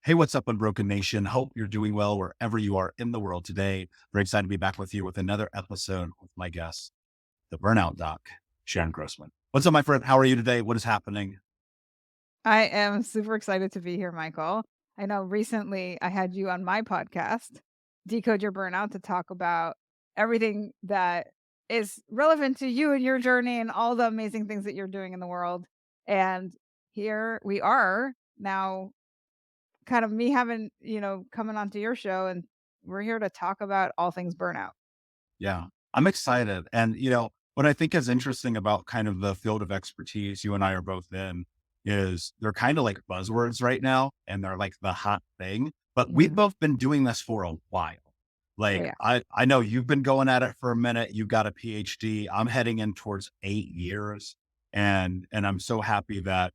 Hey, what's up, Unbroken Nation? Hope you're doing well wherever you are in the world today. Very excited to be back with you with another episode with my guest, the Burnout Doc, Sharon Grossman. What's up, my friend? How are you today? What is happening? I am super excited to be here, Michael. I know recently I had you on my podcast, Decode Your Burnout, to talk about everything that is relevant to you and your journey and all the amazing things that you're doing in the world. And here we are now, kind of me having, coming onto your show, and we're here to talk about all things burnout. Yeah, I'm excited. And, what I think is interesting about kind of the field of expertise you and I are both in is they're kind of like buzzwords right now and they're like the hot thing, but we've Mhm. both been doing this for a while. Oh, Like yeah. I know you've been going at it for a minute. You got a PhD. I'm heading in towards 8 years. And I'm so happy that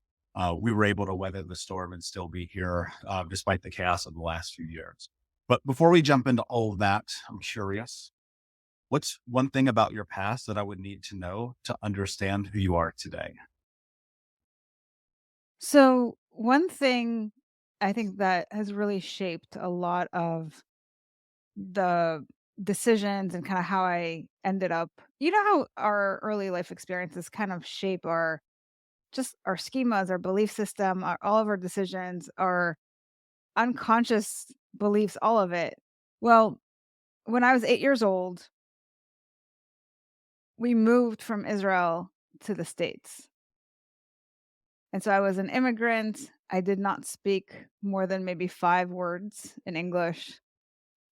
we were able to weather the storm and still be here, despite the chaos of the last few years. But before we jump into all of that, I'm curious. What's one thing about your past that I would need to know to understand who you are today? So, one thing I think that has really shaped a lot of the decisions and kind of how I ended up, how our early life experiences kind of shape our just our schemas, our belief system, all of our decisions, our unconscious beliefs, all of it. Well, when I was 8 years old, we moved from Israel to the States. And so I was an immigrant. I did not speak more than maybe 5 words in English.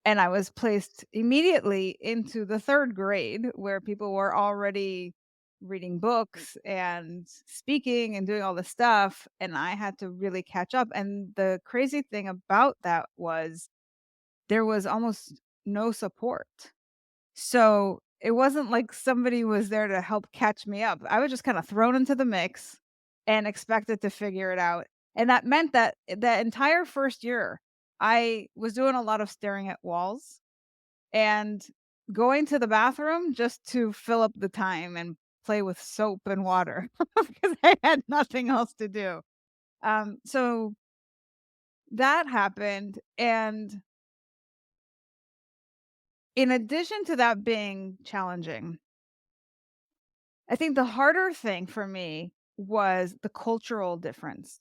And I was placed immediately into the 3rd grade where people were already reading books and speaking and doing all this stuff, and I had to really catch up, and the crazy thing about that was there was almost no support. So, it wasn't like somebody was there to help catch me up. I was just kinda thrown into the mix and expected to figure it out, and that meant that the entire 1st year, I was doing a lot of staring at walls and going to the bathroom just to fill up the time and play with soap and water because I had nothing else to do. So that happened, and in addition to that being challenging, I think the harder thing for me was the cultural difference.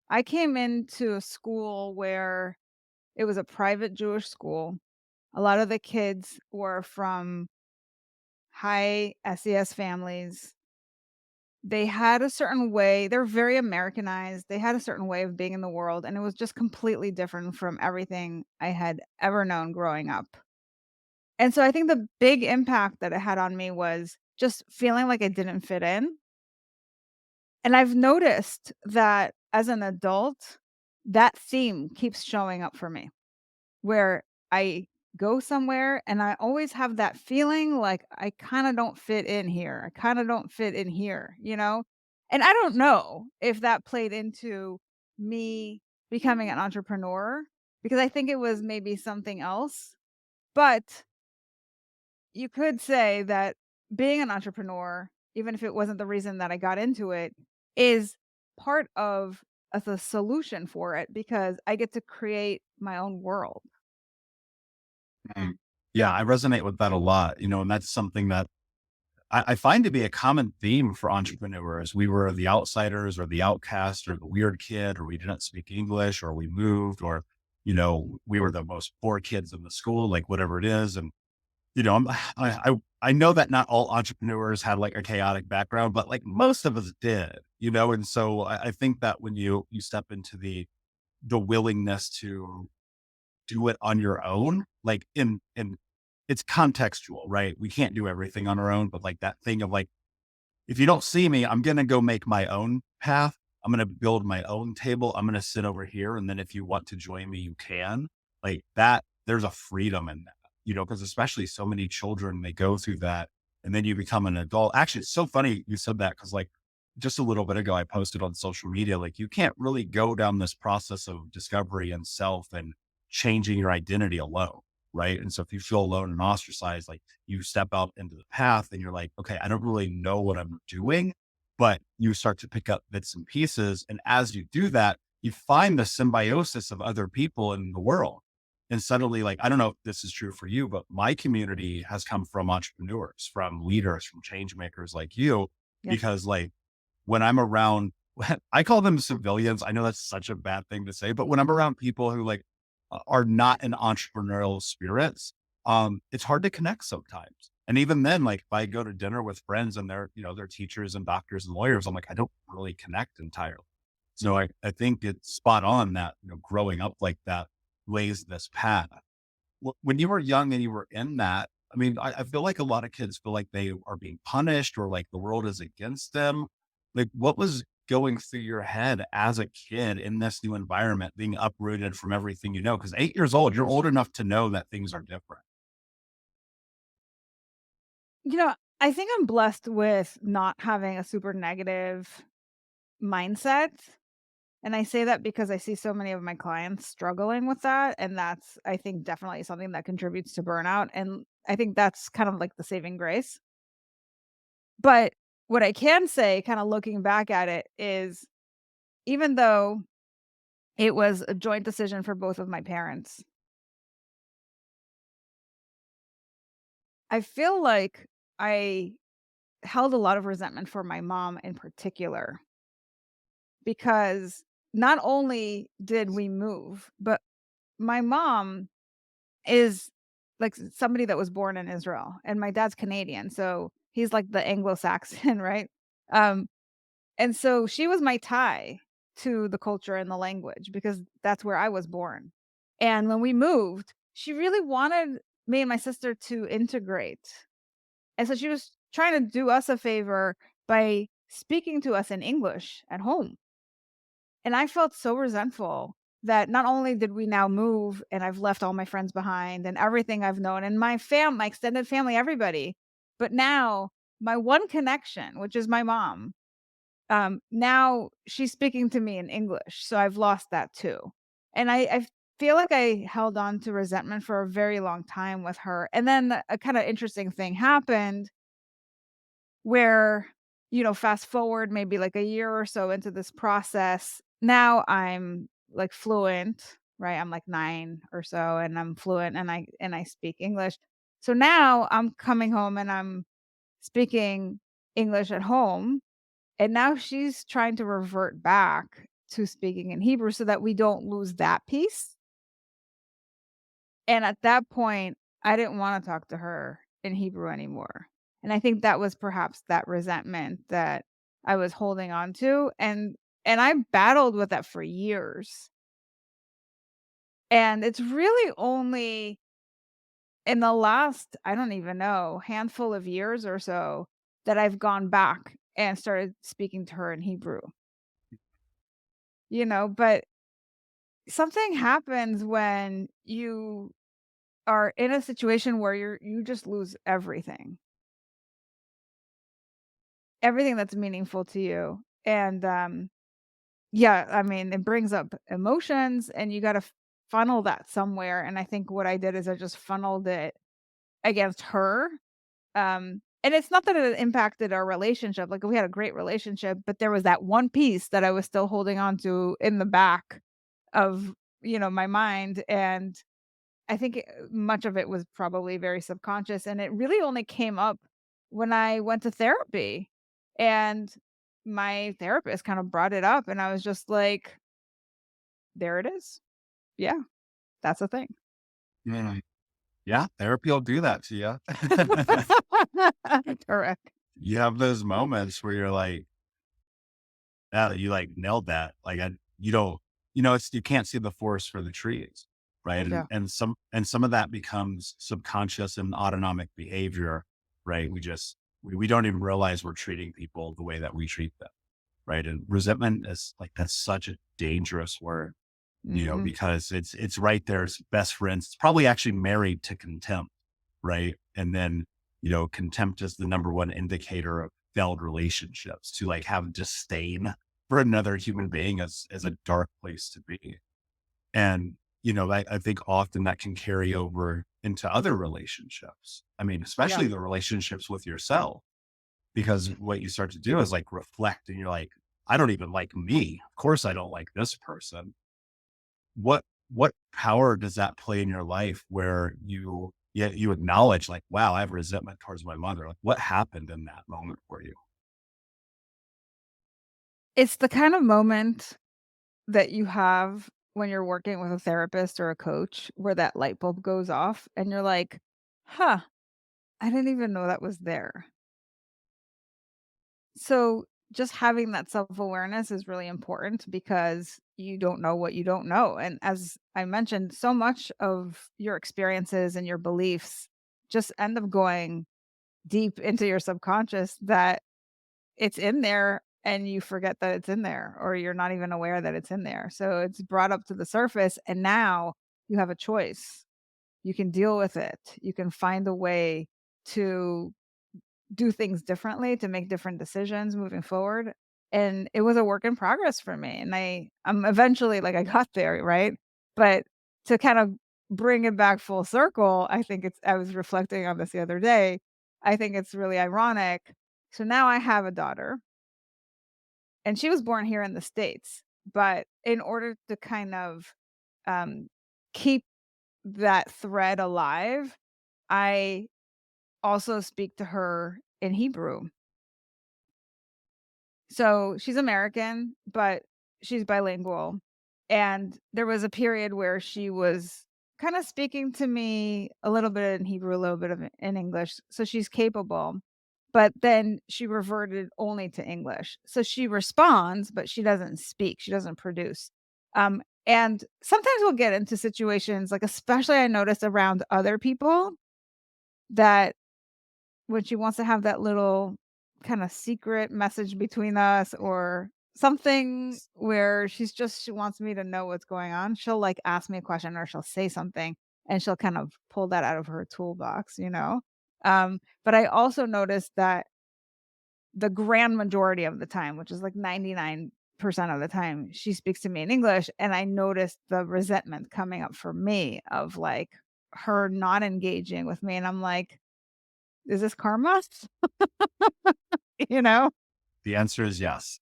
I came into a school where it was a private Jewish school. A lot of the kids were from high SES families. They had a certain way, they're very Americanized, they had a certain way of being in the world, and it was just completely different from everything I had ever known growing up. And so I think the big impact that it had on me was just feeling like I didn't fit in. And I've noticed that as an adult, that theme keeps showing up for me, where I go somewhere and I always have that feeling like I kind of don't fit in here. I kind of don't fit in here, you know? And I don't know if that played into me becoming an entrepreneur because I think it was maybe something else. But you could say that being an entrepreneur, even if it wasn't the reason that I got into it, is part of the solution for it because I get to create my own world. Mm. Yeah, I resonate with that a lot, and that's something that I find to be a common theme for entrepreneurs. We were the outsiders or the outcast or the weird kid, or we didn't speak English, or we moved, or, we were the most poor kids in the school, like whatever it is. And I know that not all entrepreneurs had like a chaotic background, but like most of us did. And so I think that when you step into the willingness to do it on your own, like in it's contextual, right? We can't do everything on our own, but like that thing of like, if you don't see me, I'm gonna go make my own path. I'm gonna build my own table. I'm gonna sit over here. And then if you want to join me, you can. Like that, there's a freedom in that, because especially so many children, they go through that and then you become an adult. Actually, it's so funny you said that because like just a little bit ago, I posted on social media, like you can't really go down this process of discovery and self and changing your identity alone. Right. And so if you feel alone and ostracized, like you step out into the path and you're like, okay, I don't really know what I'm doing, but you start to pick up bits and pieces. And as you do that, you find the symbiosis of other people in the world. And suddenly, like, I don't know if this is true for you, but my community has come from entrepreneurs, from leaders, from change makers like you, Yes. because like when I'm around, I call them civilians. I know that's such a bad thing to say, but when I'm around people who like are not in entrepreneurial spirits, it's hard to connect sometimes. And even then, like if I go to dinner with friends and they're teachers and doctors and lawyers, I'm like, I don't really connect entirely. So I think it's spot on that, growing up like that lays this path. When you were young and you were in that, I mean, I feel like a lot of kids feel like they are being punished or like the world is against them. Like, what was going through your head as a kid in this new environment, being uprooted from everything you know? Because 8 years old, you're old enough to know that things are different. You know, I think I'm blessed with not having a super negative mindset. And I say that because I see so many of my clients struggling with that. And that's, I think, definitely something that contributes to burnout. And I think that's kind of like the saving grace. But what I can say, kind of looking back at it, is even though it was a joint decision for both of my parents, I feel like I held a lot of resentment for my mom in particular because not only did we move, but my mom is like somebody that was born in Israel and my dad's Canadian. So he's like the Anglo-Saxon, right? Um, and so she was my tie to the culture and the language because that's where I was born. And when we moved, she really wanted me and my sister to integrate. And so she was trying to do us a favor by speaking to us in English at home. And I felt so resentful that not only did we now move and I've left all my friends behind and everything I've known and my extended family, everybody, but now my one connection, which is my mom, now she's speaking to me in English. So I've lost that too. And I feel like I held on to resentment for a very long time with her. And then a kind of interesting thing happened where, fast forward maybe like a year or so into this process, now I'm like fluent, right? I'm like 9 or so and I'm fluent and I speak English. So now I'm coming home and I'm speaking English at home, and now she's trying to revert back to speaking in Hebrew so that we don't lose that piece. And at that point, I didn't wanna talk to her in Hebrew anymore. And I think that was perhaps that resentment that I was holding on to, and I battled with that for years. And it's really only in the last, I don't even know, handful of years or so that I've gone back and started speaking to her in Hebrew, but something happens when you are in a situation where you just lose everything. Everything that's meaningful to you. And, yeah, I mean, it brings up emotions and you gotta funnel that somewhere, and I think what I did is I just funneled it against her, and it's not that it impacted our relationship, like, we had a great relationship, but there was that one piece that I was still holding on to in the back of, my mind, and I think much of it was probably very subconscious, and it really only came up when I went to therapy, and my therapist kind of brought it up, and I was just like, "There it is. Yeah, that's a thing." Mm. Yeah, therapy will do that to you. Correct. You have those moments where you're like, yeah, you like nailed that. Like, you don't, it's, you can't see the forest for the trees. Right. And, Yeah. some of that becomes subconscious and autonomic behavior. Right. We don't even realize we're treating people the way that we treat them. Right. And resentment is like, that's such a dangerous word, Mhm. because it's right there. It's best friends. It's probably actually married to contempt. Right. And then, contempt is the number one indicator of failed relationships. To like have disdain for another human being is a dark place to be. And, I think often that can carry over into other relationships. I mean, Yeah. especially the relationships with yourself, because what you start to do is like reflect and you're like, I don't even like me. Of course I don't like this person. What power does that play in your life where you acknowledge like, wow, I have resentment towards my mother. Like what happened in that moment for you? It's the kind of moment that you have when you're working with a therapist or a coach where that light bulb goes off and you're like, "Huh, I didn't even know that was there." So, just having that self-awareness is really important because you don't know what you don't know, and as I mentioned, so much of your experiences and your beliefs just end up going deep into your subconscious that it's in there and you forget that it's in there, or you're not even aware that it's in there. So it's brought up to the surface and now you have a choice. You can deal with it. You can find a way to do things differently, to make different decisions moving forward. And it was a work in progress for me. And I'm eventually like I got there, right? But to kind of bring it back full circle, I was reflecting on this the other day. I think it's really ironic. So now I have a daughter and she was born here in the States, but in order to kind of, um, keep that thread alive, I also speak to her in Hebrew. So, she's American, but she's bilingual, and there was a period where she was kinda speaking to me a little bit in Hebrew, a little bit of it in English, so she's capable, but then she reverted only to English. So she responds, but she doesn't speak, she doesn't produce. And sometimes we'll get into situations, like, especially I notice around other people, that when she wants to have that little kinda secret message between us or something where she wants me to know what's going on, she'll, like, ask me a question or she'll say something, and she'll kind of pull that out of her toolbox, you know? But I also noticed that the grand majority of the time, which is like 99% of the time, she speaks to me in English, and I noticed the resentment coming up for me of, like, her not engaging with me, and I'm like, "Is this karma?" You know? The answer is yes.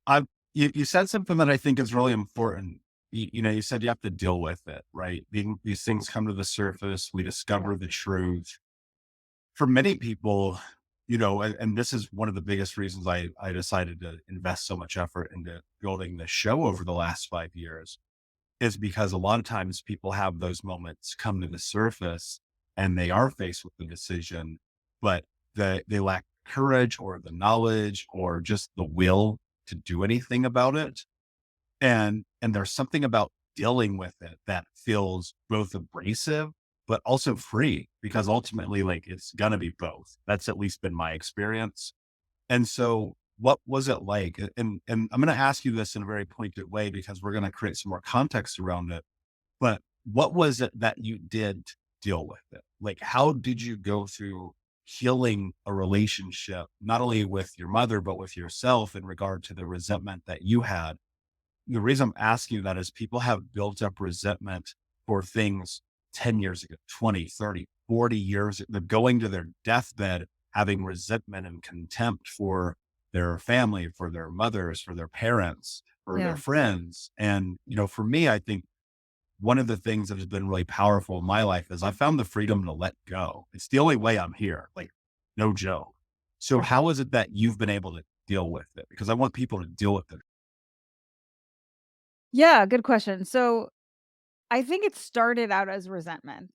I you said something that I think is really important. You said you have to deal with it, right? These things come to the surface. We discover the truth. For many people, and this is one of the biggest reasons I decided to invest so much effort into building this show over the last 5 years is because a lot of times people have those moments come to the surface and they are faced with the decision, but they lack courage or the knowledge or just the will to do anything about it. And there's something about dealing with it that feels both abrasive, but also free because ultimately, like it's gonna be both. That's at least been my experience. And so what was it like? And I'm gonna ask you this in a very pointed way because we're gonna create some more context around it. But what was it that you did to deal with it? Like how did you go through healing a relationship, not only with your mother, but with yourself in regard to the resentment that you had? The reason I'm asking you that is people have built up resentment for things 10 years ago, 20, 30, 40 years. They're going to their deathbed having resentment and contempt for their family, for their mothers, for their parents, for their Yeah. friends. And, for me, I think one of the things that has been really powerful in my life is I found the freedom to let go. It's the only way I'm here, like no joke. So how is it that you've been able to deal with it? Because I want people to deal with it. Yeah, good question. So, I think it started out as resentment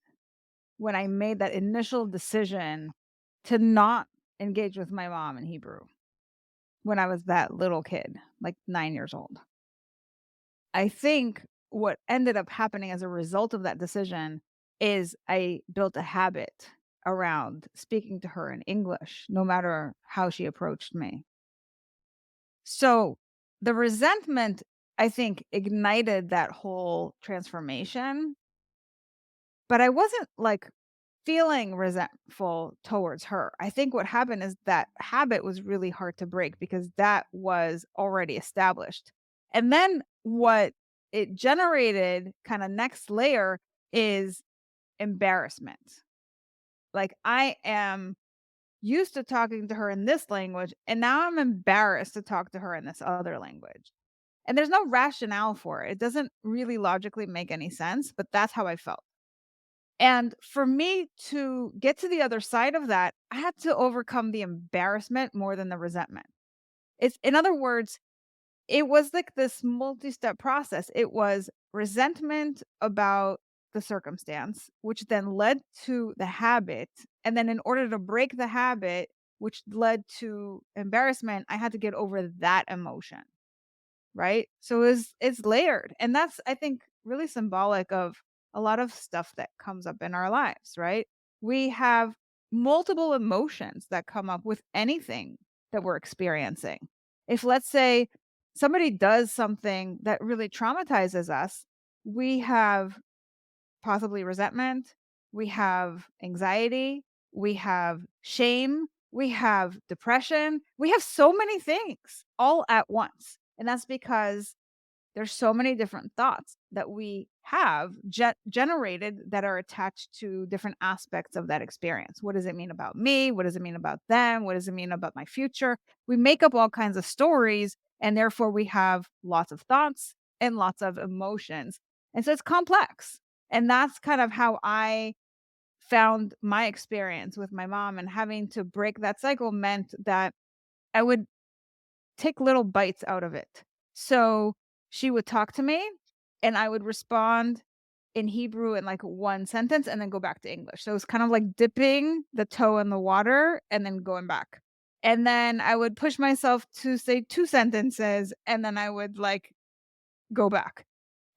when I made that initial decision to not engage with my mom in Hebrew when I was that little kid, like 9 years old. I think what ended up happening as a result of that decision is I built a habit around speaking to her in English, no matter how she approached me. So the resentment, I think, ignited that whole transformation, but I wasn't like feeling resentful towards her. I think what happened is that habit was really hard to break because that was already established. And then what it generated, kind of next layer, is embarrassment. Like I am used to talking to her in this language, and now I'm embarrassed to talk to her in this other language. And there's no rationale for it. It doesn't really logically make any sense, but that's how I felt. And for me to get to the other side of that, I had to overcome the embarrassment more than the resentment. It's in other words, it was like this multi-step process. It was resentment about the circumstance, which then led to the habit. And then in order to break the habit, which led to embarrassment, I had to get over that emotion. Right? So it's layered. And that's, I think, really symbolic of a lot of stuff that comes up in our lives, right? We have multiple emotions that come up with anything that we're experiencing. If let's say somebody does something that really traumatizes us, we have possibly resentment, we have anxiety, we have shame, we have depression, we have so many things all at once. And that's because there's so many different thoughts that we have generated that are attached to different aspects of that experience. What does it mean about me? What does it mean about them? What does it mean about my future? We make up all kinds of stories, and therefore we have lots of thoughts and lots of emotions. And so it's complex. And that's kind of how I found my experience with my mom, and having to break that cycle meant that I would take little bites out of it. So she would talk to me and I would respond in Hebrew in like one sentence and then go back to English. So it's kind of like dipping the toe in the water and then going back. And then I would push myself to say two sentences and then I would like go back.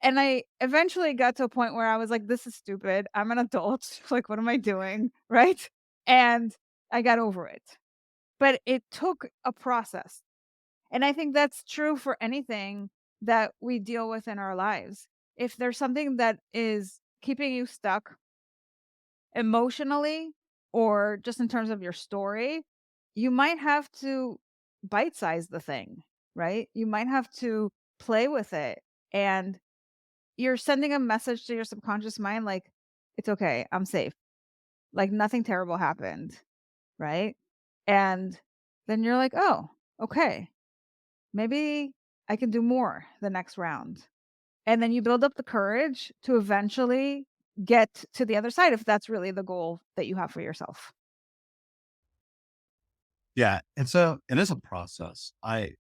And I eventually got to a point where I was like, this is stupid. I'm an adult. Like, what am I doing? Right. And I got over it. But it took a process, and I think that's true for anything that we deal with in our lives. If there's something that is keeping you stuck emotionally or just in terms of your story, you might have to bite size the thing, right? You might have to play with it. And you're sending a message to your subconscious mind like, it's okay, I'm safe. Like nothing terrible happened, right? And then you're like, oh, okay, maybe I can do more the next round. And then you build up the courage to eventually get to the other side if that's really the goal that you have for yourself. Yeah. It is a process. I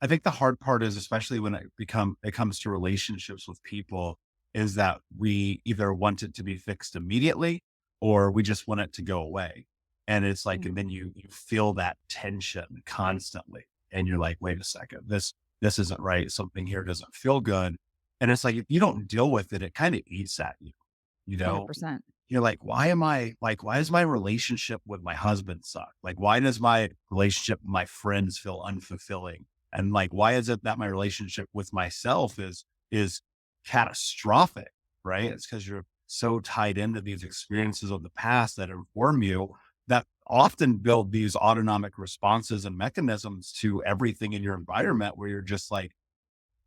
think the hard part is, especially when it comes to relationships with people, is that we either want it to be fixed immediately or we just want it to go away. And it's like, and Mhm. then you feel that tension constantly. And you're like, wait a second, this isn't right. Something here doesn't feel good. And it's like if you don't deal with it, it kind of eats at you, you know? 100%. You're like, why does my relationship with my husband suck? Like, why does my relationship with my friends feel unfulfilling? And like, why is it that my relationship with myself is catastrophic? Right? It's because you're so tied into these experiences of the past that inform you, that often build these autonomic responses and mechanisms to everything in your environment where you're just like,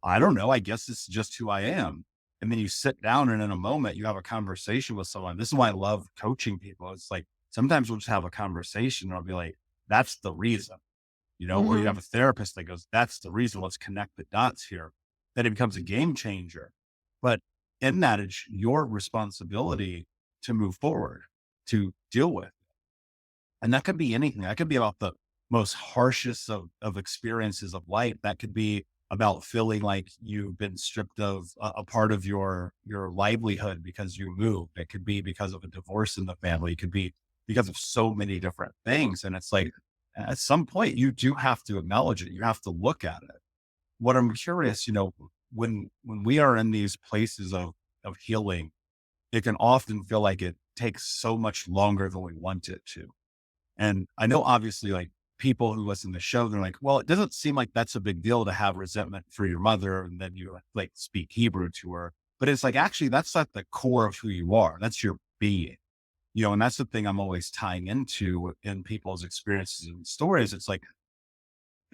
I don't know. I guess this is just who I am. And then you sit down and in a moment you have a conversation with someone. This is why I love coaching people. It's like sometimes we'll just have a conversation and I'll be like, that's the reason, or you Mhm. have a therapist that goes, that's the reason. Let's connect the dots here. Then it becomes a game changer. But in that, it's your responsibility to move forward, to deal with. And that could be anything. That could be about the most harshest of experiences of life. That could be about feeling like you've been stripped of a part of your livelihood because you moved. It could be because of a divorce in the family. It could be because of so many different things. And it's like at some point you do have to acknowledge it. You have to look at it. What I'm curious, when we are in these places of healing, it can often feel like it takes so much longer than we want it to. And I know obviously like people who listen to the show, they're like, well, it doesn't seem like that's a big deal to have resentment for your mother. And then you like speak Hebrew to her. But it's like, actually, that's not the core of who you are. That's your being, and that's the thing I'm always tying into in people's experiences and stories. It's like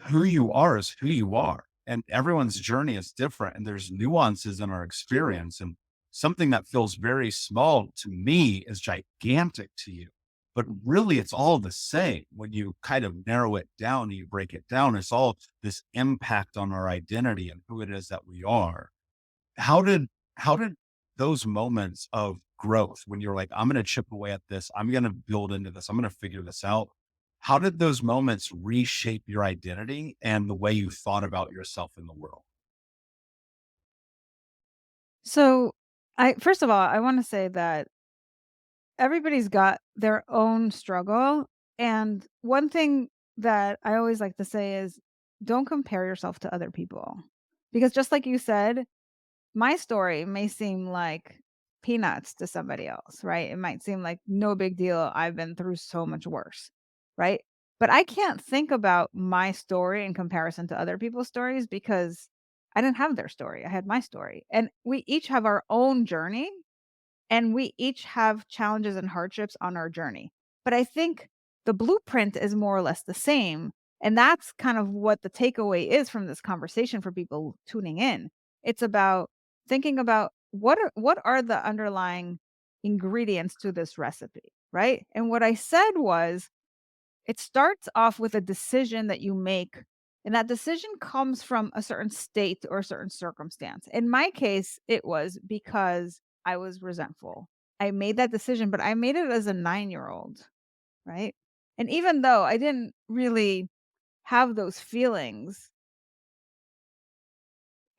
who you are is who you are. And everyone's journey is different. And there's nuances in our experience. And something that feels very small to me is gigantic to you. But really, it's all the same. When you kind of narrow it down, you break it down, it's all this impact on our identity and who it is that we are. How did how did those moments of growth when you're like, I'm gonna chip away at this, I'm gonna build into this, I'm gonna figure this out. How did those moments reshape your identity and the way you thought about yourself in the world? So, I first of all, I wanna say that everybody's got their own struggle, and one thing that I always like to say is, don't compare yourself to other people. Because just like you said, my story may seem like peanuts to somebody else, right? It might seem like no big deal. I've been through so much worse, right? But I can't think about my story in comparison to other people's stories because I didn't have their story. I had my story. And we each have our own journey and we each have challenges and hardships on our journey. But I think the blueprint is more or less the same. And that's kind of what the takeaway is from this conversation for people tuning in. It's about thinking about what are the underlying ingredients to this recipe, right? And what I said was it starts off with a decision that you make, and that decision comes from a certain state or a certain circumstance. In my case, it was because I was resentful. I made that decision, but I made it as a 9-year-old, right? And even though I didn't really have those feelings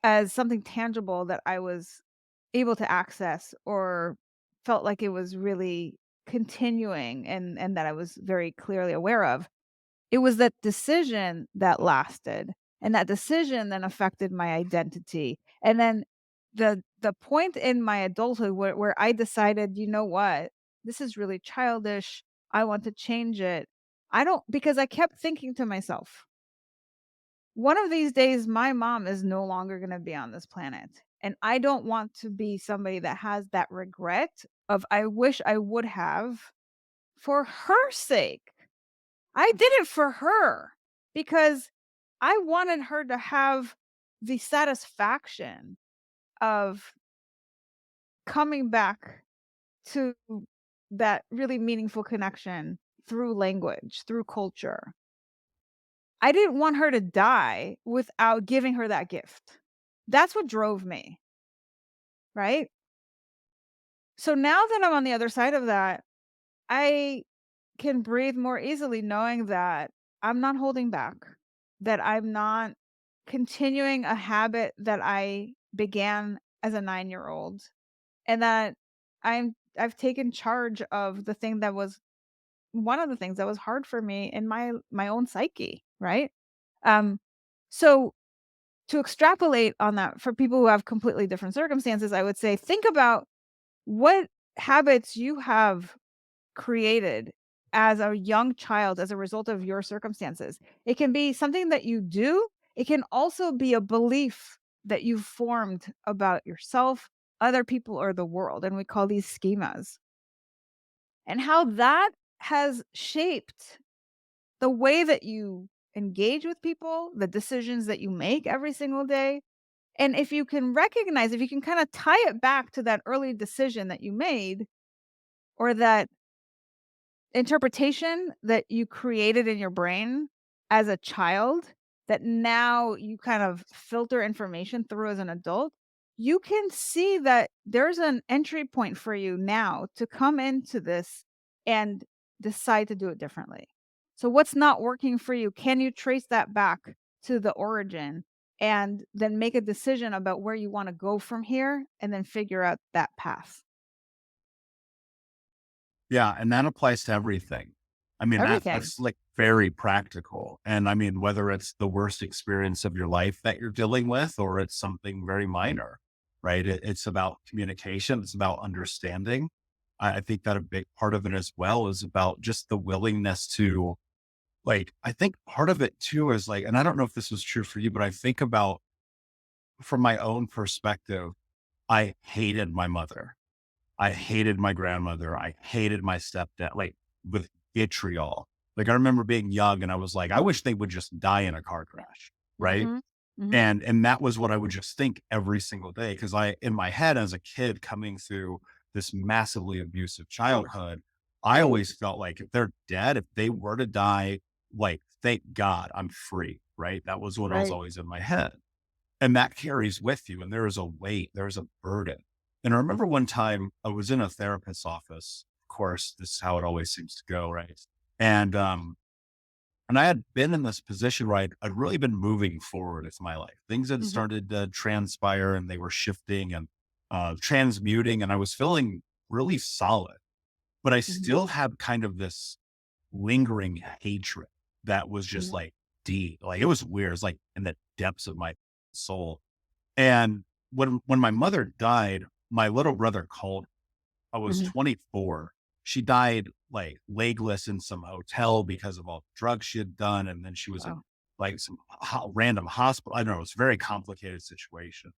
as something tangible that I was able to access or felt like it was really continuing and that I was very clearly aware of, it was that decision that lasted, and that decision then affected my identity, and then the point in my adulthood where I decided, "You know what? This is really childish. I want to change it." I don't because I kept thinking to myself, "One of these days, my mom is no longer gonna be on this planet, and I don't want to be somebody that has that regret of, 'I wish I would have,' for her sake." I did it for her because I wanted her to have the satisfaction of coming back to that really meaningful connection through language, through culture. I didn't want her to die without giving her that gift. That's what drove me, right? So now that I'm on the other side of that, I can breathe more easily knowing that I'm not holding back, that I'm not continuing a habit that I began as a 9-year-old, and that I've taken charge of the thing that was one of the things that was hard for me in my own psyche, right? Um, so to extrapolate on that for people who have completely different circumstances, I would say think about what habits you have created as a young child as a result of your circumstances. It can be something that you do, it can also be a belief that you've formed about yourself, other people, or the world. And we call these schemas. And how that has shaped the way that you engage with people, the decisions that you make every single day. And if you can recognize, if you can kind of tie it back to that early decision that you made or that interpretation that you created in your brain as a child that now you kind of filter information through as an adult, you can see that there's an entry point for you now to come into this and decide to do it differently. So, what's not working for you? Can you trace that back to the origin and then make a decision about where you want to go from here and then figure out that path? Yeah, and that applies to everything. I mean, Everything. that's like very practical. And I mean, whether it's the worst experience of your life that you're dealing with, or it's something very minor, right? It's about communication. It's about understanding. I think that a big part of it as well is about just the willingness to like, I think part of it too is like, and I don't know if this was true for you, but I think about from my own perspective, I hated my mother. I hated my grandmother. I hated my stepdad, like with vitriol. Like I remember being young and I was like, I wish they would just die in a car crash. Right. Mhm. Mhm. And that was what I would just think every single day. Cause I, in my head as a kid coming through this massively abusive childhood, I always felt like if they're dead, if they were to die, like, thank God I'm free, right? That was what was Right. always in my head. And that carries with you. And there is a weight, there's a burden. And I remember one time I was in a therapist's office. Of course, this is how it always seems to go, right? And and I had been in this position where I'd really been moving forward with my life. Things had Mhm. started to transpire and they were shifting and transmuting, and I was feeling really solid. But I Mhm. still had kind of this lingering hatred that was just Mhm. like deep. Like it was weird. It's like in the depths of my soul. And when my mother died, my little brother called. I was Mhm. 24. She died like legless in some hotel because of all the drugs she had done. And then she was in Wow. like some random hospital. I don't know. It was a very complicated situation.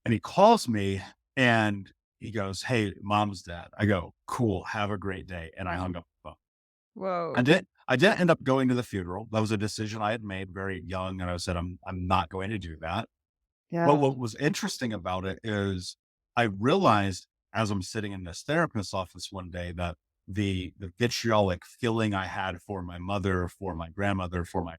And he calls me and he goes, "Hey, mom's dead." I go, "Cool. Have a great day." And I hung up the phone. Whoa. I didn't end up going to the funeral. That was a decision I had made very young. And I said, I'm not going to do that. But Yeah. what was interesting about it is I realized as I'm sitting in this therapist's office one day that the vitriolic feeling I had for my mother, for my grandmother, for my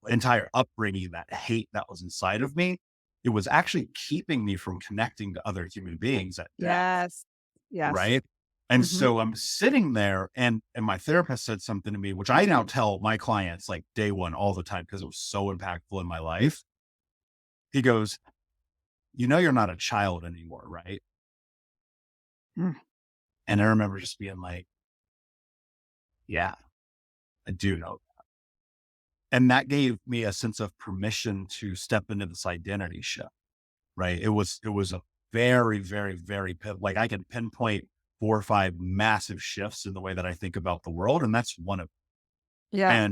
entire upbringing, that hate that was inside of me, it was actually keeping me from connecting to other human beings at death. Yes. Yes. Right. And Mhm. so I'm sitting there and my therapist said something to me, which I now tell my clients like day one all the time because it was so impactful in my life. He goes, "You know, you're not a child anymore, right?" Mm. And I remember just being like, "Yeah, I do know." And that gave me a sense of permission to step into this identity shift, right? It was a very, very, very, like I can pinpoint 4 or 5 massive shifts in the way that I think about the world. And that's one of, Yeah.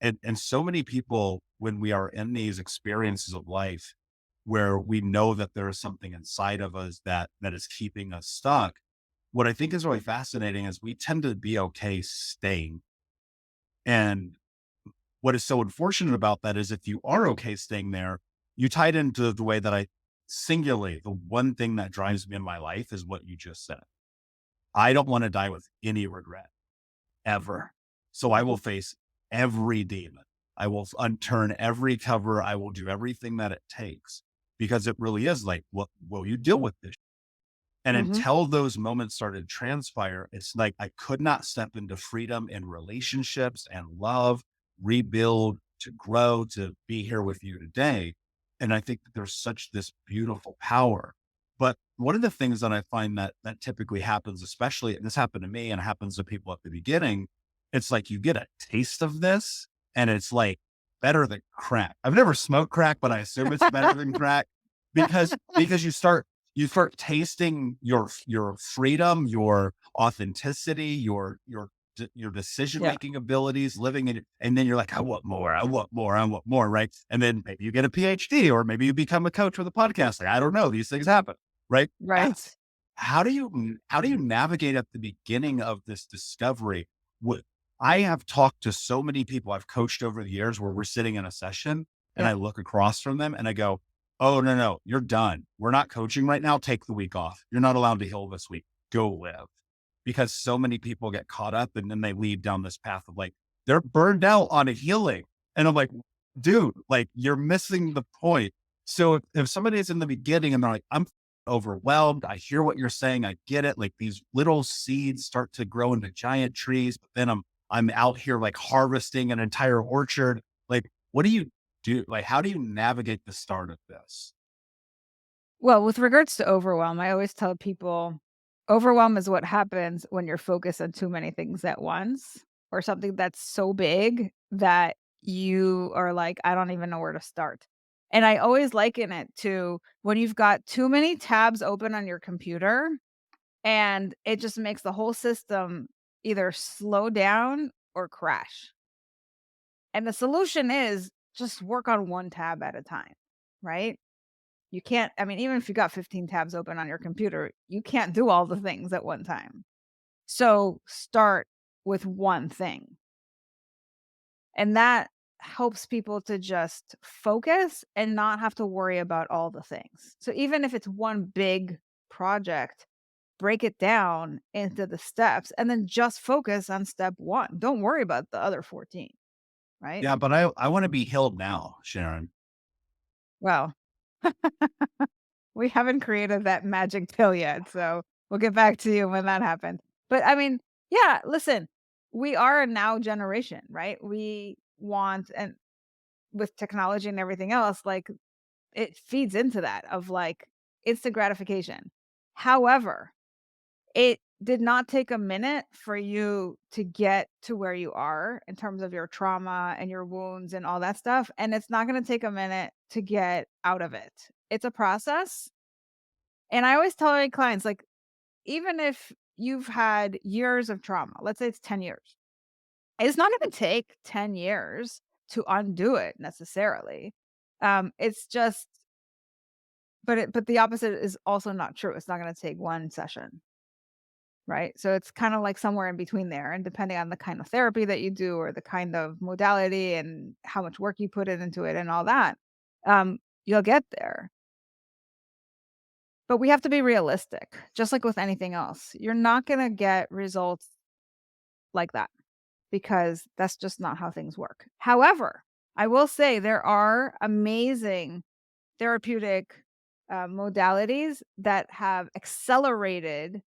and, and so many people, when we are in these experiences of life where we know that there is something inside of us that is keeping us stuck, what I think is really fascinating is we tend to be okay staying. And what is so unfortunate about that is if you are okay staying there, you tied into the way that I singularly, the one thing that drives me in my life is what you just said. I don't want to die with any regret ever. So I will Mhm. face every demon. I will unturn every cover. I will do everything that it takes because it really is like, what will you deal with this? And Mhm. until those moments started to transpire, it's like I could not step into freedom in relationships and love, rebuild, to grow, to be here with you today. And I think that there's such this beautiful power. But one of the things that I find that typically happens, especially, and this happened to me and happens to people at the beginning, it's like you get a taste of this and it's like better than crack. I've never smoked crack, but I assume it's better than crack because you start tasting your freedom, your authenticity, your decision Yeah. making abilities, living in it, and then you're like, I want more, I want more, I want more, right? And then maybe you get a PhD, or maybe you become a coach with a podcast. Like, I don't know, these things happen, right? Right. How do you navigate at the beginning of this discovery? What I have talked to so many people I've coached over the years where we're sitting in a session and Yeah. I look across from them and I go, "Oh, no, no, you're done. We're not coaching right now. Take the week off. You're not allowed to heal this week. Go live." Because so many people get caught up and then they lead down this path of like, they're burned out on a healing. And I'm like, dude, like you're missing the point. So if somebody is in the beginning and they're like, I'm overwhelmed, I hear what you're saying, I get it. Like these little seeds start to grow into giant trees, but then I'm out here like harvesting an entire orchard. Like, what do you do? Like, how do you navigate the start of this? Well, with regards to overwhelm, I always tell people overwhelm is what happens when you're focused on too many things at once or something that's so big that you are like, I don't even know where to start. And I always liken it to when you've got too many tabs open on your computer and it just makes the whole system either slow down or crash. And the solution is just work on one tab at a time, right? You can't I mean, even if you got 15 tabs open on your computer, you can't do all the things at one time. So, start with one thing, and that helps people to just focus and not have to worry about all the things. So, even if it's one big project, break it down into the steps and then just focus on step 1. Don't worry about the other 14, right? Yeah, but I want to be healed now, Sharon. Well, we haven't created that magic pill yet, so we'll get back to you when that happens. But I mean, yeah, listen, we are a now generation, right? We want, and with technology and everything else, like it feeds into that of like instant gratification. However, it did not take a minute for you to get to where you are in terms of your trauma and your wounds and all that stuff, and it's not gonna take a minute to get out of it. It's a process, and I always tell my clients, like, even if you've had years of trauma, let's say it's 10 years, it's not gonna take 10 years to undo it necessarily. It's just but the opposite is also not true. It's not gonna take 1 session. Right? So it's kinda like somewhere in between there, and depending on the kind of therapy that you do or the kind of modality and how much work you put into it and all that, you'll get there. But we have to be realistic, just like with anything else. You're not gonna get results like that because that's just not how things work. However, I will say there are amazing therapeutic, modalities that have accelerated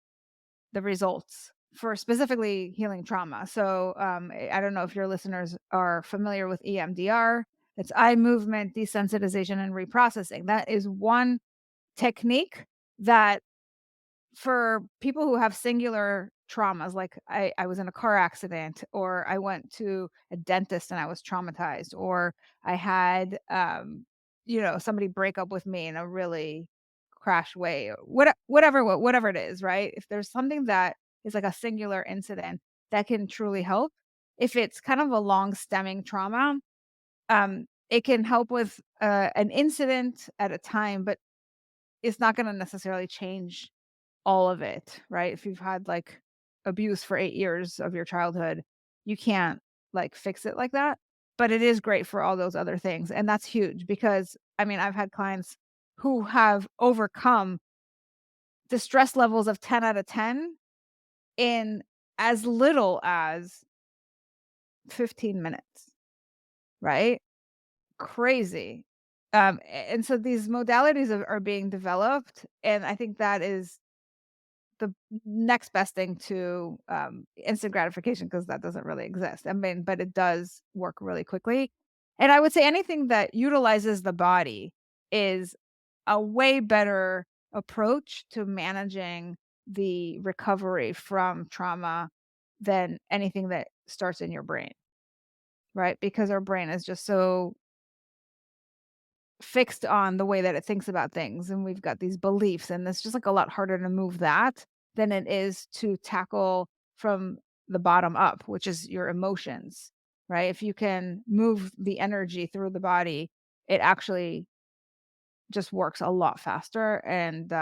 the results for specifically healing trauma. So, I don't know if your listeners are familiar with EMDR. It's eye movement desensitization and reprocessing. That is one technique that for people who have singular traumas, like I was in a car accident, or I went to a dentist and I was traumatized, or I had, somebody break up with me in a really crash way, or whatever it is, right? If there's something that is like a singular incident that can truly help, if it's kind of a long stemming trauma, it can help with an incident at a time, but it's not going to necessarily change all of it, right? If you've had, like, abuse for 8 years of your childhood, you can't, like, fix it like that, but it is great for all those other things, and that's huge because, I mean, I've had clients who have overcome the stress levels of 10 out of 10 in as little as 15 minutes, right? Crazy. And so these modalities are being developed, and I think that is the next best thing to, instant gratification, because that doesn't really exist. I mean, but it does work really quickly. And I would say anything that utilizes the body is a way better approach to managing the recovery from trauma than anything that starts in your brain, right? Because our brain is just so fixed on the way that it thinks about things, and we've got these beliefs, and it's just like a lot harder to move that than it is to tackle from the bottom up, which is your emotions, right? If you can move the energy through the body, it actually just works a lot faster, and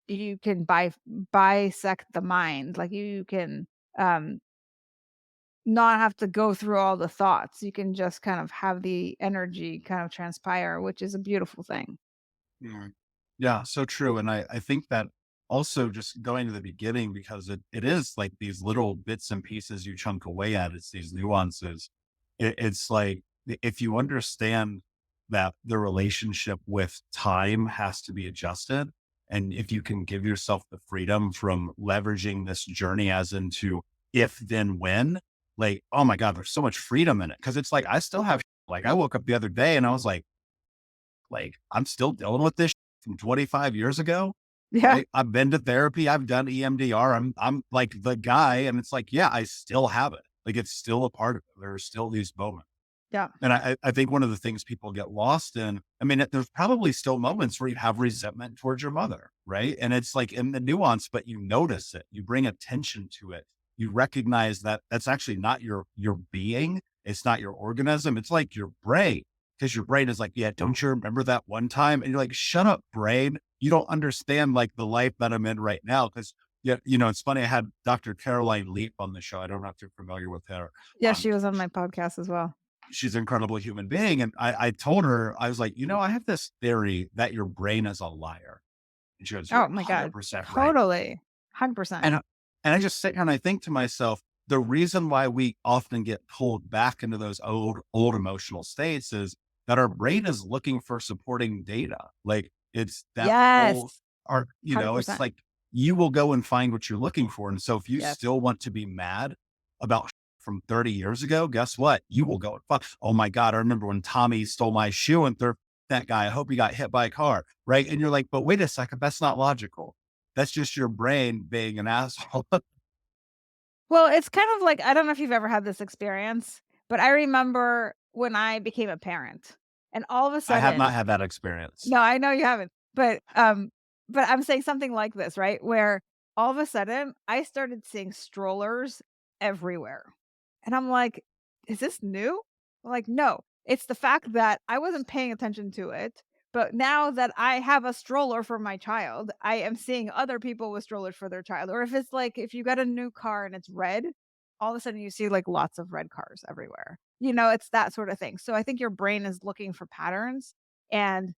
you can bisect the mind, like you can um not have to go through all the thoughts. You can just kind of have the energy kind of transpire, which is a beautiful thing. Mm. Yeah, so true. And I think that also just going to the beginning, because it is like these little bits and pieces you chunk away at, it's these nuances. It's like if you understand that the relationship with time has to be adjusted, and if you can give yourself the freedom from leveraging this journey as into if, then when, like, oh my God, there's so much freedom in it. Cause it's like I still have, like, I woke up the other day and I was like, I'm still dealing with this from 25 years ago, Yeah. right? I've been to therapy. I've done EMDR. I'm like the guy. And it's like, yeah, I still have it. Like it's still a part of it. There are still these moments. Yeah. And I think one of the things people get lost in, I mean, there's probably still moments where you have resentment towards your mother, right? And it's like in the nuance, but you notice it, you bring attention to it. You recognize that that's actually not your being. It's not your organism. It's like your brain, because your brain is like, yeah, don't you remember that one time? And you're like, shut up, brain. You don't understand like the life that I'm in right now. Cause yeah, it's funny. I had Dr. Caroline Leap on the show. I don't know if you're familiar with her. Yeah, Um, she was on my podcast as well. she's an incredible human being. And I told her, I was like, I have this theory that your brain is a liar. And she goes, you're Oh my god. 100% right. Totally. 100%. And I just sit here and I think to myself, the reason why we often get pulled back into those old emotional states is that our brain is looking for supporting data. Like it's that Yes. old art, it's 100%. like you will go and find what you're looking for. And so if you Yes. still want to be mad about from 30 years ago, guess what? You will go and fuck. Oh my God. I remember when Tommy stole my shoe and threw that guy. I hope he got hit by a car. Right. And you're like, but wait a second, that's not logical. That's just your brain being an asshole. Well, it's kind of like, I don't know if you've ever had this experience, but I remember when I became a parent and all of a I have not sudden, had that experience. no, I know you haven't, but I'm saying something like this, right? Where all of a sudden I started seeing strollers everywhere. And I'm like, "Is this new?" Like, "No, it's the fact that I wasn't paying attention to it, but now that I have a stroller for my child, I am seeing other people with strollers for their child." Or if it's like if you got a new car and it's red, all of a sudden you see like lots of red cars everywhere. It's that sort of thing. So I think your brain is looking for patterns, and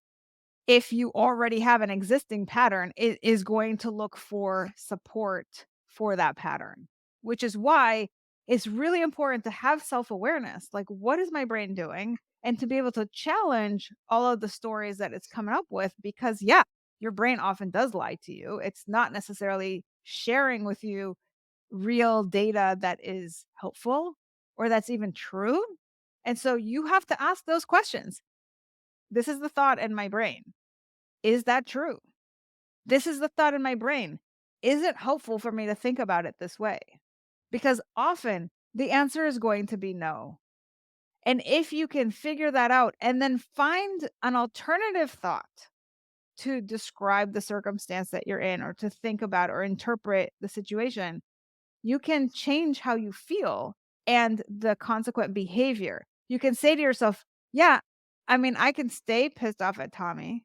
if you already have an existing pattern, it is going to look for support for that pattern, which is why it's really important to have self awareness. Like, what is my brain doing? And to be able to challenge all of the stories that it's coming up with, because, yeah, your brain often does lie to you. It's not necessarily sharing with you real data that is helpful or that's even true. And so you have to ask those questions. This is the thought in my brain. Is that true? This is the thought in my brain. Is it helpful for me to think about it this way? Because often the answer is going to be no. And if you can figure that out and then find an alternative thought to describe the circumstance that you're in or to think about or interpret the situation, you can change how you feel and the consequent behavior. You can say to yourself, yeah, I mean, I can stay pissed off at Tommy,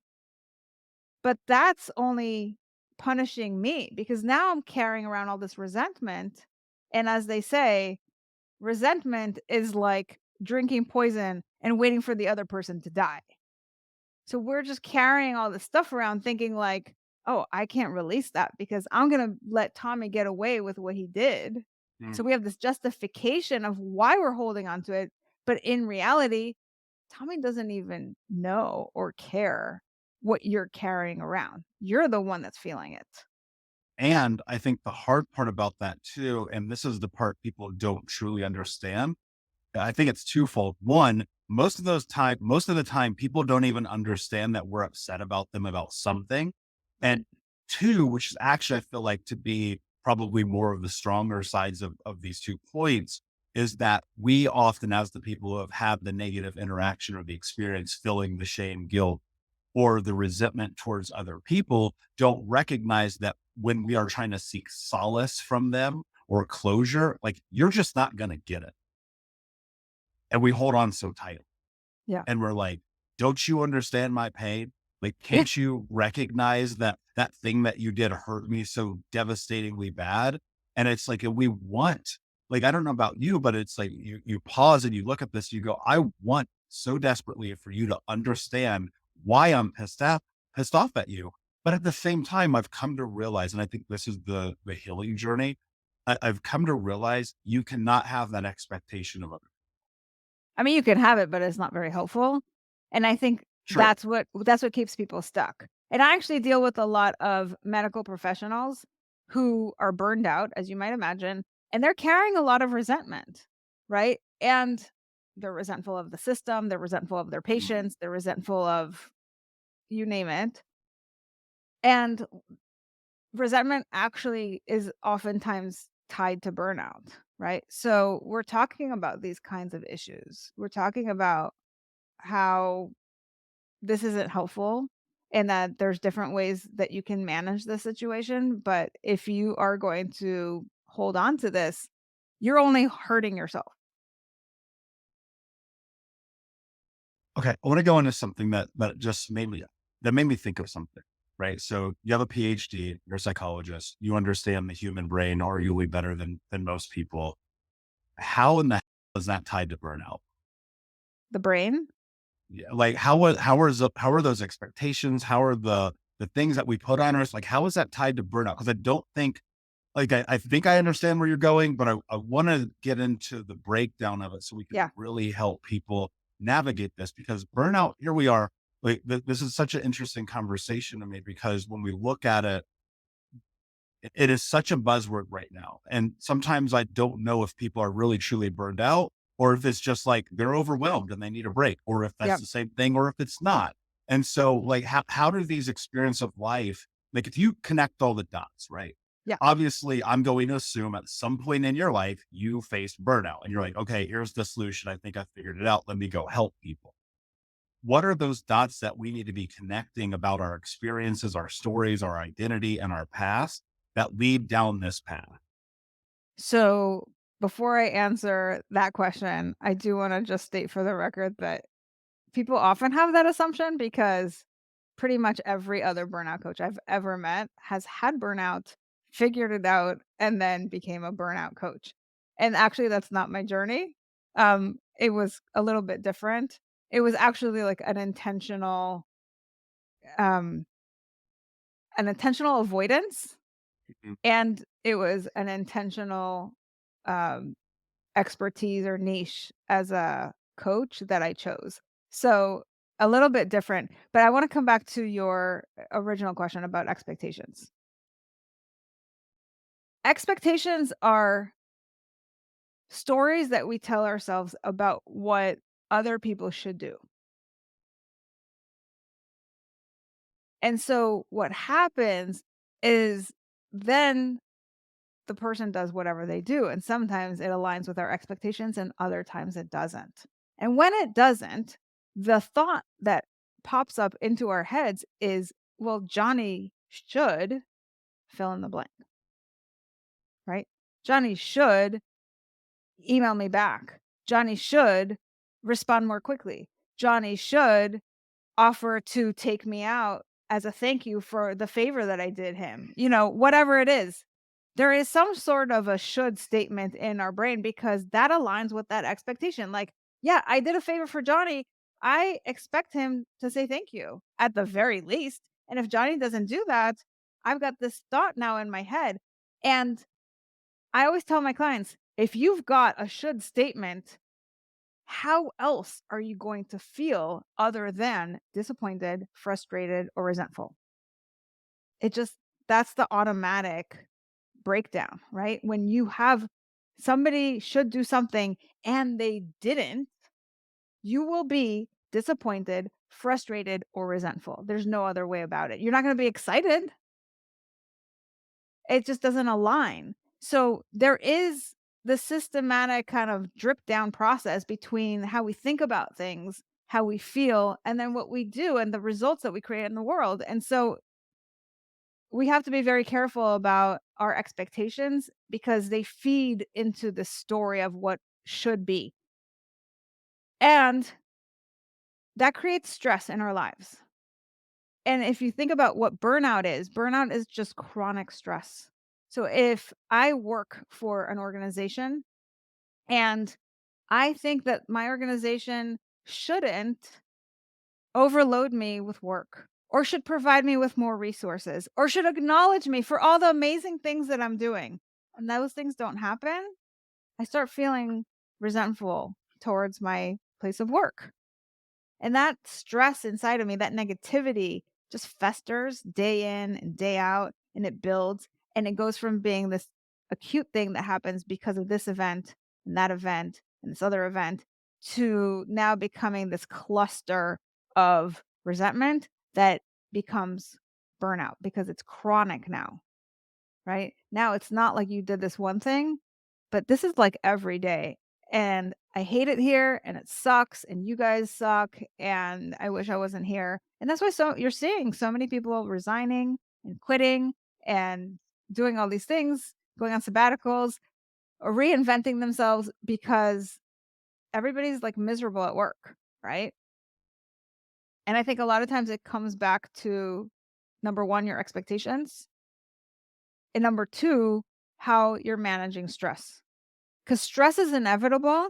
but that's only punishing me because now I'm carrying around all this resentment. And as they say, resentment is like drinking poison and waiting for the other person to die. So we're just carrying all this stuff around thinking like, oh, I can't release that because I'm going to let Tommy get away with what he did. Mm. So we have this justification of why we're holding on to it. But in reality, Tommy doesn't even know or care what you're carrying around. You're the one that's feeling it. And I think the hard part about that too, and this is the part people don't truly understand. I think it's twofold. One, most of the time, people don't even understand that we're upset about them about something. Right. And two, which is actually, I feel like to be probably more of the stronger sides of these 2 points, is that we often, as the people who have had the negative interaction or the experience, feeling the shame, guilt, or the resentment towards other people, don't recognize that when we are trying to seek solace from them or closure, like you're just not going to get it. And we hold on so tight. Yeah. And we're like, don't you understand my pain? Like, Yeah. can't you recognize that that thing that you did hurt me so devastatingly bad? And it's like, and we want, like, I don't know about you, but it's like you pause and you look at this, you go, I want so desperately for you to understand why I'm pissed off at you. But at the same time, I've come to realize, and I think this is the healing journey. I've come to realize you cannot have that expectation of other. I mean, you can have it, but it's not very helpful. And I think True. that's what keeps people stuck. And I actually deal with a lot of medical professionals who are burned out, as you might imagine, and they're carrying a lot of resentment, right? And they're resentful of the system, they're resentful of their Mhm. patients, they're resentful of you name it. And resentment actually is oftentimes tied to burnout, right? So we're talking about these kinds of issues. We're talking about how this isn't helpful and that there's different ways that you can manage the situation. But if you are going to hold on to this, you're only hurting yourself. Okay, I want to go into something that made me think of something, right? So you have a PhD, you're a psychologist, you understand the human brain arguably better than most people. How in the hell is that tied to burnout? The brain. Yeah, like how are those expectations? How are the things that we put on us? Like how is that tied to burnout? Because I don't think like, I think I understand where you're going, but I want to get into the breakdown of it so we can Yeah. really help people navigate this, because burnout, here we are. Like, this is such an interesting conversation to me, because when we look at it, it is such a buzzword right now. And sometimes I don't know if people are really truly burned out, or if it's just like they're overwhelmed and they need a break, or if that's Yep. the same thing, or if it's not. And so, like, how do these experience of life, like, if you connect all the dots, right? Yeah. Obviously, I'm going to assume at some point in your life, you faced burnout and you're like, okay, here's the solution. I think I figured it out. Let me go help people. What are those dots that we need to be connecting about our experiences, our stories, our identity, and our past that lead down this path? So before I answer that question, I do want to just state for the record that people often have that assumption because pretty much every other burnout coach I've ever met has had burnout, figured it out, and then became a burnout coach. And actually, that's not my journey. It was a little bit different. It was actually like um, an intentional avoidance, Mhm. and it was an intentional um, expertise or niche as a coach that I chose. So, a little bit different, but I wanna come back to your original question about expectations. Expectations are stories that we tell ourselves about what other people should do. And so what happens is then the person does whatever they do, and sometimes it aligns with our expectations and other times it doesn't. And when it doesn't, the thought that pops up into our heads is, well, Johnny should fill in the blank, right? Johnny should email me back. Johnny should respond more quickly. Johnny should offer to take me out as a thank you for the favor that I did him. You know, whatever it is. There is some sort of a should statement in our brain because that aligns with that expectation. Like, yeah, I did a favor for Johnny. I expect him to say thank you at the very least. And if Johnny doesn't do that, I've got this thought now in my head. And I always tell my clients, if you've got a should statement, how else are you going to feel other than disappointed, frustrated, or resentful? It just that's the automatic breakdown, right? When you have somebody should do something and they didn't, you will be disappointed, frustrated, or resentful. There's no other way about it. You're not going to be excited. It just doesn't align. So there is the systematic kind of drip down process between how we think about things, how we feel, and then what we do and the results that we create in the world. And so we have to be very careful about our expectations because they feed into the story of what should be. And that creates stress in our lives. And if you think about what burnout is just chronic stress. So if I work for an organization and I think that my organization shouldn't overload me with work or should provide me with more resources or should acknowledge me for all the amazing things that I'm doing, and those things don't happen, I start feeling resentful towards my place of work. And that stress inside of me, that negativity just festers day in and day out and it builds and it goes from being this acute thing that happens because of this event and this other event to now becoming this cluster of resentment that becomes burnout because it's chronic now, right? Now it's not like you did this one thing, but this is like every day. And I hate it here and it sucks and you guys suck and I wish I wasn't here. And that's why you're seeing so many people resigning and quitting and doing all these things, going on sabbaticals or reinventing themselves because everybody's like miserable at work, right? And I think a lot of times it comes back to number 1, your expectations, and number 2, how you're managing stress. Because stress is inevitable,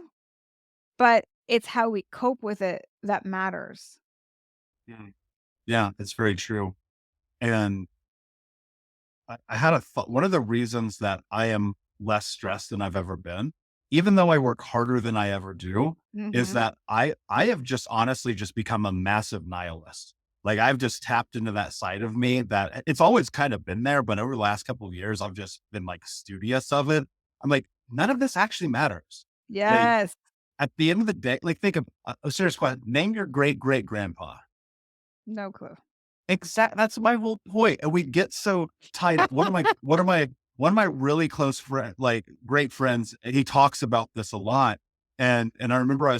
but it's how we cope with it that matters. Mm. Yeah, that's very true. And I had a thought. One of the reasons that I am less stressed than I've ever been, even though I work harder than I ever do, is Mhm. that I have just honestly just become a massive nihilist. Like I've just tapped into that side of me that it's always kind of been there, but over the last couple of years, I've just been like studious of it. I'm like, none of this actually matters. Like Yes. at the end of the day, like think of a serious question. Name your great great grandpa. No clue. That's my whole point, and we get so tied up. One of my really close friend, like, great friends, he talks about this a lot, and I remember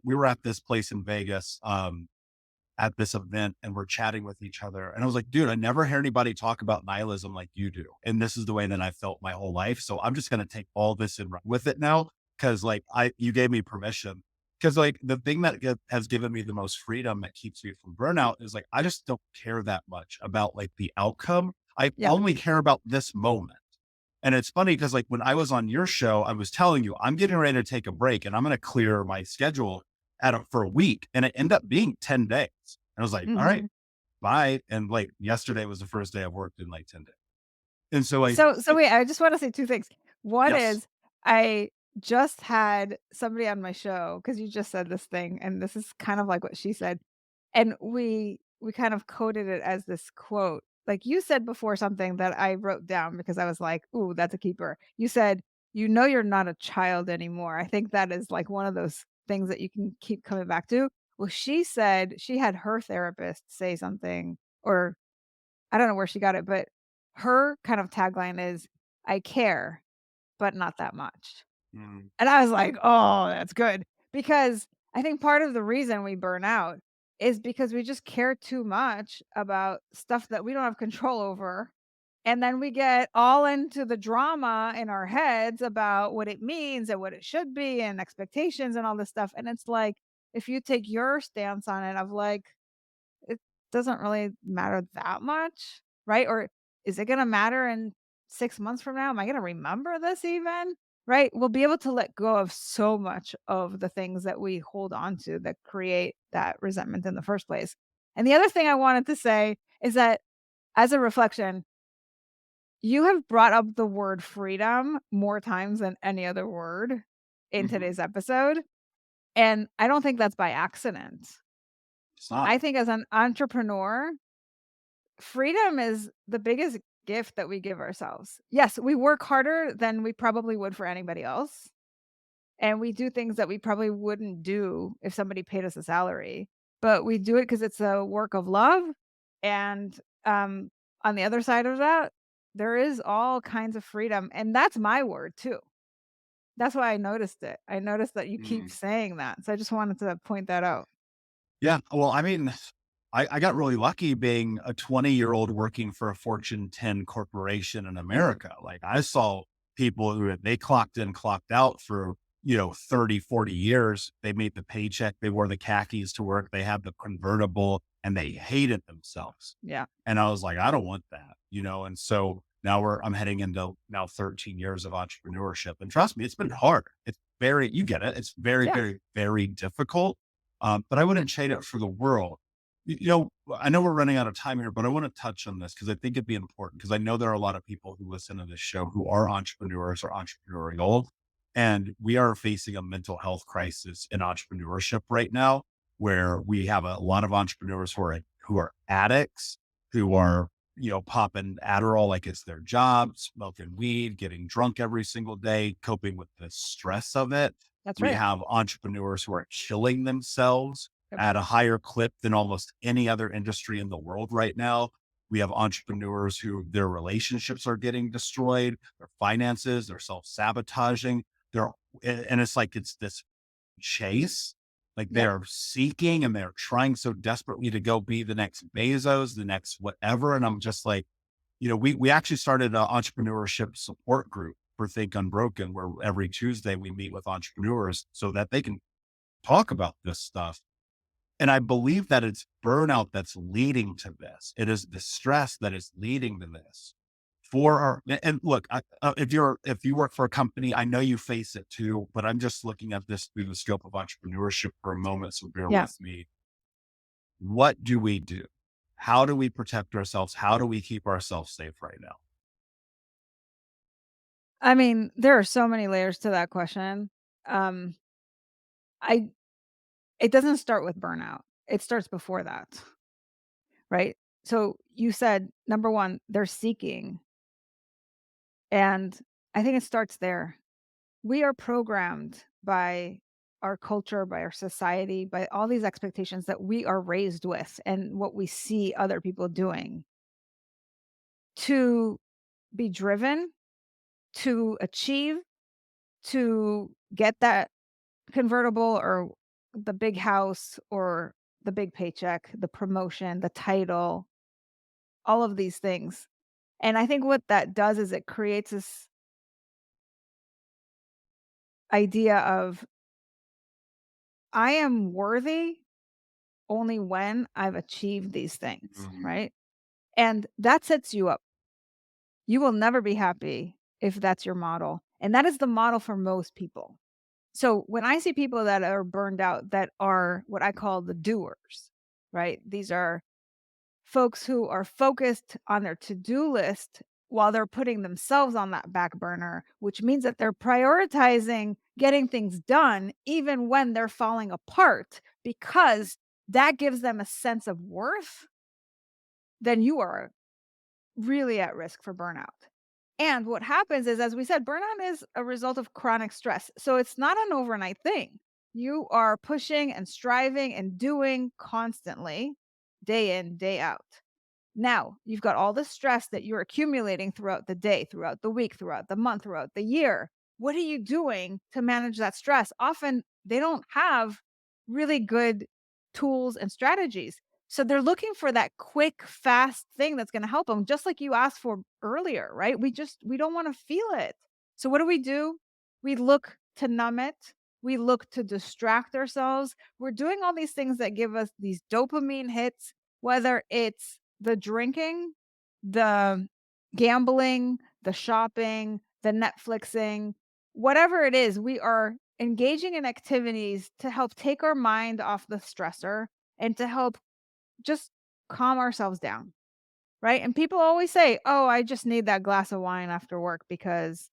we were at this place in Vegas, at this event, and we're chatting with each other, and I was like, "Dude, I never hear anybody talk about nihilism like you do, and this is the way that I felt my whole life, so I'm just gonna take all this and run with it now, because like, I you gave me permission." Because like, the thing that has given me the most freedom that keeps me from burnout is like, I just don't care that much about, like, the outcome. I Yeah. only care about this moment. And it's funny because like when I was on your show, I was telling you, I'm getting ready to take a break and I'm going to clear my schedule for a week. And it ended up being 10 days. And I was like, all right, Mhm. bye. And like yesterday was the first day I've worked in like 10 days. And so I, So wait, I just wanna say 2 things. One yes. is, I just had somebody on my show because you just said this thing, and this is kind of like what she said, and we kind of coded it as this quote. Like, you said before something that I wrote down because I was like, "Ooh, that's a keeper." You said, "You know you're not a child anymore." I think that is, like, one of those things that you can keep coming back to. Well, she said she had her therapist say something, or I don't know where she got it, but her kind of tagline is, "I care, but not that much." Mm, And I was like, "Oh, that's good." Because I think part of the reason we burn out is because we just care too much about stuff that we don't have control over. And then we get all into the drama in our heads about what it means and what it should be and expectations and all this stuff. And it's like, if you take your stance on it of like, it doesn't really matter that much, right? Or is it gonna matter in 6 months from now? Am I gonna remember this even? Right? We'll be able to let go of so much of the things that we hold on to that create that resentment in the first place. And the other thing I wanted to say is that, as a reflection, you have brought up the word freedom more times than any other word in mhm. today's episode. And I don't think that's by accident. It's not. I think as an entrepreneur, freedom is the biggest gift that we give ourselves. Yes, we work harder than we probably would for anybody else, and we do things that we probably wouldn't do if somebody paid us a salary, but we do it because it's a work of love, and, on the other side of that, there is all kinds of freedom, and that's my word too. That's why I noticed it. I noticed that you keep Mm. saying that, so I just wanted to point that out. Yeah. Well, I mean, I got really lucky being a 20-year-old working for a Fortune 10 corporation in America. Like I saw people who they clocked in, clocked out for, 30, 40 years. They made the paycheck. They wore the khakis to work. They had the convertible and they hated themselves. Yeah. And I was like, I don't want that. And so now I'm heading into now 13 years of entrepreneurship. And trust me, it's been hard. You get it. It's very, Yeah. very, very difficult. But I wouldn't trade it for the world. I know we're running out of time here, but I want to touch on this because I think it'd be important because I know there are a lot of people who listen to this show who are entrepreneurs or entrepreneurial. And we are facing a mental health crisis in entrepreneurship right now, where we have a lot of entrepreneurs who are addicts, who are, popping Adderall like it's their job, smoking weed, getting drunk every single day, coping with the stress of it. That's We right. have entrepreneurs who are killing themselves Yep. at a higher clip than almost any other industry in the world right now. We have entrepreneurs who their relationships are getting destroyed, their finances, they're self sabotaging. They're, and it's like it's this chase. Like they Yep. are seeking and they're trying so desperately to go be the next Bezos, the next whatever. And I'm just like, we actually started an entrepreneurship support group for Think Unbroken, where every Tuesday we meet with entrepreneurs so that they can talk about this stuff. And I believe that it's burnout that's leading to this. It is the stress that is leading to this. And look, if you work for a company, I know you face it too, but I'm just looking at this through the scope of entrepreneurship for a moment. So bear Yeah. with me. What do we do? How do we protect ourselves? How do we keep ourselves safe right now? I mean, there are so many layers to that question. Um, I It doesn't start with burnout. It starts before that, right? So you said number 1, they're seeking, and I think it starts there. We are programmed by our culture, by our society, by all these expectations that we are raised with and what we see other people doing to be driven, to achieve, to get that convertible or the big house or the big paycheck, the promotion, the title, all of these things. And I think what that does is it creates this idea of I am worthy only when I've achieved these things, Mhm. right? And that sets you up. You will never be happy if that's your model. And that is the model for most people. So when I see people that are burned out that are what I call the doers, right? These are folks who are focused on their to-do list while they're putting themselves on that back burner, which means that they're prioritizing getting things done even when they're falling apart because that gives them a sense of worth, then you are really at risk for burnout. And what happens is, as we said, burnout is a result of chronic stress. So it's not an overnight thing. You are pushing and striving and doing constantly, day in, day out. Now, you've got all the stress that you're accumulating throughout the day, throughout the week, throughout the month, throughout the year. What are you doing to manage that stress? Often they don't have really good tools and strategies. So they're looking for that quick, fast thing that's going to help them, just like you asked for earlier, right? We don't want to feel it. So what do? We look to numb it. We look to distract ourselves. We're doing all these things that give us these dopamine hits, whether it's the drinking, the gambling, the shopping, the Netflixing, whatever it is, we are engaging in activities to help take our mind off the stressor and to help just calm ourselves down, right? And people always say, "Oh, I just need that glass of wine after work because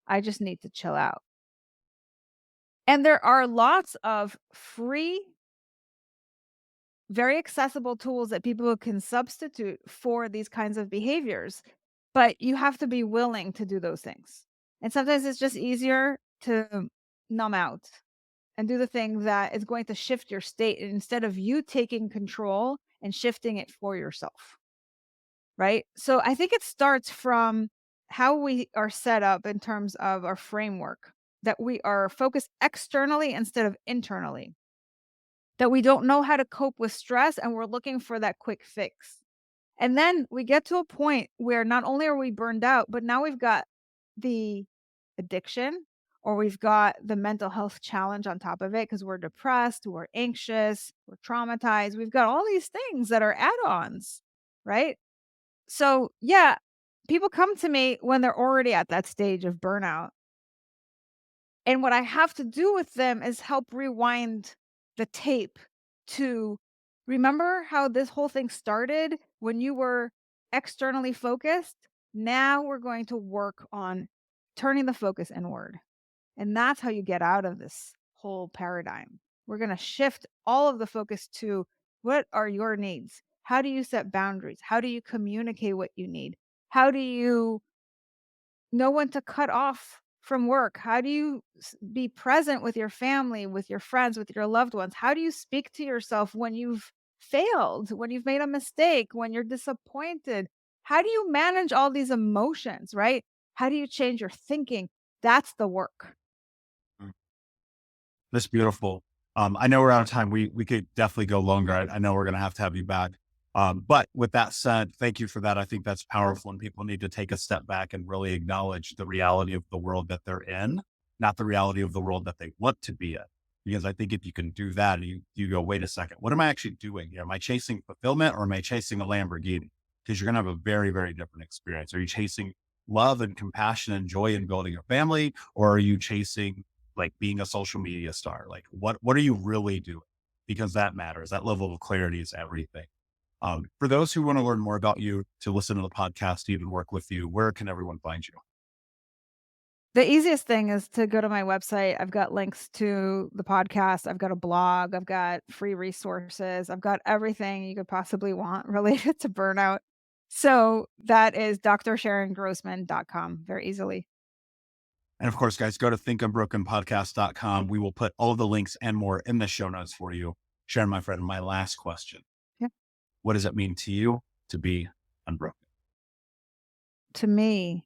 I just need to chill out." And there are lots of free, very accessible tools that people can substitute for these kinds of behaviors, but you have to be willing to do those things. And sometimes it's just easier to numb out and do the thing that is going to shift your state instead of you taking control and shifting it for yourself. Right. So I think it starts from how we are set up in terms of our framework, that we are focused externally instead of internally, that we don't know how to cope with stress and we're looking for that quick fix. And then we get to a point where not only are we burned out, but now we've got the addiction or we've got the mental health challenge on top of it because we're depressed, we're anxious, we're traumatized. We've got all these things that are add ons, right? So, yeah, people come to me when they're already at that stage of burnout. And what I have to do with them is help rewind the tape to remember how this whole thing started when you were externally focused. Now we're going to work on turning the focus inward. And that's how you get out of this whole paradigm. We're going to shift all of the focus to what are your needs? How do you set boundaries? How do you communicate what you need? How do you know when to cut off from work? How do you be present with your family, with your friends, with your loved ones? How do you speak to yourself when you've failed, when you've made a mistake, when you're disappointed? How do you manage all these emotions, right? How do you change your thinking? That's the work. That's beautiful. I know we're out of time. We could definitely go longer. I know we're going to have you back. But with that said, thank you for that. I think that's powerful, and people need to take a step back and really acknowledge the reality of the world that they're in, not the reality of the world that they want to be in. Because I think if you can do that, you go, wait a second, what am I actually doing here? Am I chasing fulfillment or am I chasing a Lamborghini? Because you're going to have a very, very different experience. Are you chasing love and compassion and joy in building a family, or are you chasing like being a social media star? Like what are you really doing? Because that matters. That level of clarity is everything. For those who want to learn more about you, to listen to the podcast, even work with you, where can everyone find you? The easiest thing is to go to my website. I've got links to the podcast. I've got a blog. I've got free resources. I've got everything you could possibly want related to burnout. So that is drsharongrossman.com very easily. And of course, guys, go to thinkunbrokenpodcast.com. We will put all the links and more in the show notes for you. Sharon, my friend, my last question. Yeah. What does it mean to you to be unbroken? To me,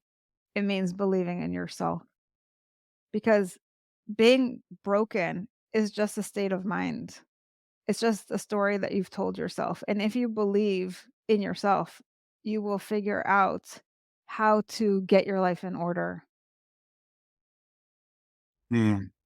it means believing in yourself because being broken is just a state of mind. It's just a story that you've told yourself. And if you believe in yourself, you will figure out how to get your life in order.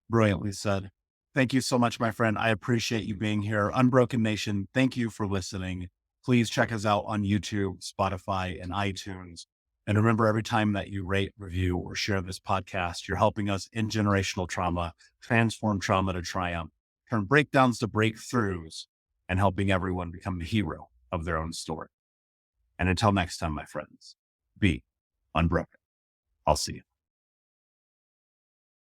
Brilliantly said. Thank you so much, my friend. I appreciate you being here. Unbroken Nation, thank you for listening. Please check us out on YouTube, Spotify, and iTunes. And remember, every time that you rate, review, or share this podcast, you're helping us in generational trauma, transform trauma to triumph, turn breakdowns to breakthroughs, and helping everyone become the hero of their own story. And until next time, my friends, be unbroken. I'll see you.